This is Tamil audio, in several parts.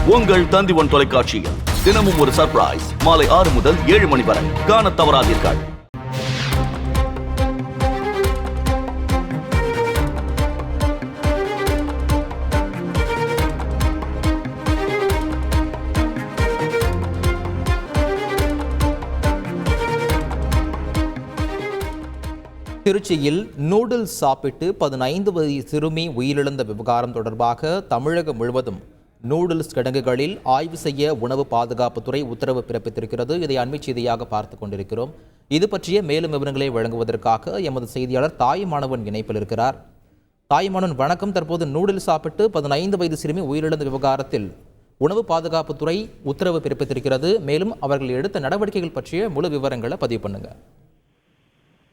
உங்கள் தந்திவன் தொலைக்காட்சியில் தினமும் ஒரு சர்ப்ரைஸ் மாலை 6 முதல் 7 மணி வரை காணத் தவறாதீர்கள். திருச்சியில் நூடுல்ஸ் சாப்பிட்டு 15 வயது சிறுமி உயிரிழந்த விவகாரம் தொடர்பாக தமிழகம் முழுவதும் நூடுல்ஸ் கிடங்குகளில் ஆய்வு செய்ய உணவு பாதுகாப்புத்துறை உத்தரவு பிறப்பித்திருக்கிறது. இதை அண்மை செய்தியாக பார்த்து கொண்டிருக்கிறோம். இது பற்றிய மேலும் விவரங்களை வழங்குவதற்காக எமது செய்தியாளர் தாயுமானவன் இணைப்பில் இருக்கிறார். தாயுமானவன் வணக்கம். தற்போது நூடுல்ஸ் சாப்பிட்டு 15 வயது சிறுமி உயிரிழந்த விவகாரத்தில் உணவு பாதுகாப்புத்துறை உத்தரவு பிறப்பித்திருக்கிறது. மேலும் அவர்கள் எடுத்த நடவடிக்கைகள் பற்றிய முழு விவரங்களை பதிவு பண்ணுங்க.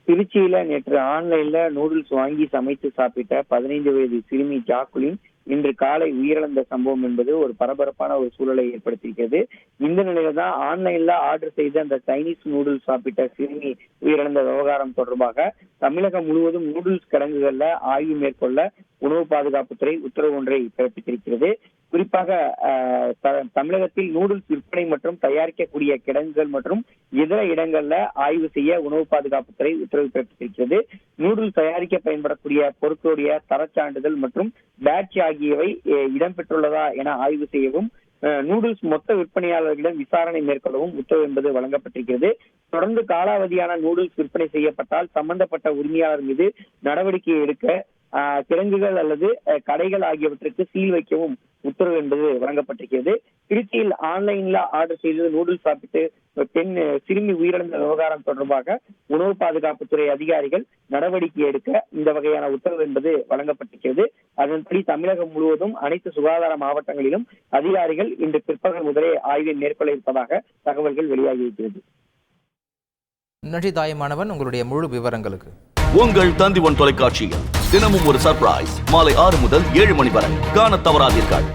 திருச்சியில நேற்று ஆன்லைன்ல நூடுல்ஸ் வாங்கி சமைத்து சாப்பிட்ட 15 வயது சிறுமி ஜாக்குலின் இன்று காலை உயிரிழந்த சம்பவம் என்பது ஒரு பரபரப்பான ஒரு சூழலை ஏற்படுத்தியிருக்கிறது. இந்த நிலையில தான் ஆன்லைன்ல ஆர்டர் செய்த அந்த சைனீஸ் நூடுல்ஸ் சாப்பிட்ட சிறுமி உயிரிழந்த விவகாரம் தொடர்பாக தமிழகம் முழுவதும் நூடுல்ஸ் கிடங்குகள்ல ஆய்வு மேற்கொள்ள உணவு பாதுகாப்புத்துறை உத்தரவு ஒன்றை பிறப்பித்திருக்கிறது. குறிப்பாக தமிழகத்தில் நூடுல்ஸ் விற்பனை மற்றும் தயாரிக்கக்கூடிய கிடங்குகள் மற்றும் இதர இடங்கள்ல ஆய்வு செய்ய உணவு பாதுகாப்புத்துறை உத்தரவு பிறப்பித்திருக்கிறது. நூடுல்ஸ் தயாரிக்க பயன்படக்கூடிய பொருட்களுடைய தரச்சான்றிதழ் மற்றும் பேட்ச் ஆகியவை இடம்பெற்றுள்ளதா என ஆய்வு செய்யவும் நூடுல்ஸ் மொத்த விற்பனையாளர்களிடம் விசாரணை மேற்கொள்ளவும் உத்தரவு என்பது வழங்கப்பட்டிருக்கிறது. தொடர்ந்து காலாவதியான நூடுல்ஸ் விற்பனை செய்யப்பட்டால் சம்பந்தப்பட்ட உரிமையாளர் மீது நடவடிக்கை எடுக்க கிடங்குகள் அல்லது கடைகள் ஆகியவற்றுக்கு சீல் வைக்கவும் உத்தரவு என்பது வழங்கப்பட்டிருக்கிறது. திருச்சியில் ஆன்லைன்ல ஆர்டர் செய்து நூடுல்ஸ் சாப்பிட்டு பெண் சிறுமி உயிரிழந்த விவகாரம் தொடர்பாக உணவு பாதுகாப்புத்துறை அதிகாரிகள் நடவடிக்கை எடுக்க இந்த வகையான உத்தரவு என்பது வழங்கப்பட்டிருக்கிறது. அதன்படி தமிழகம் முழுவதும் அனைத்து சுகாதார மாவட்டங்களிலும் அதிகாரிகள் இன்று பிற்பகல் முதலே ஆய்வை மேற்கொள்ள இருப்பதாக தகவல்கள் வெளியாகியிருக்கிறது. நன்றி தாயுமானவன், உங்களுடைய முழு விவரங்களுக்கு. உங்கள் தந்திவன் தொலைக்காட்சியில் தினமும் ஒரு சர்ப்ரைஸ் மாலை 6 முதல் 7 மணி வரை காணத் தவறாதீர்கள்.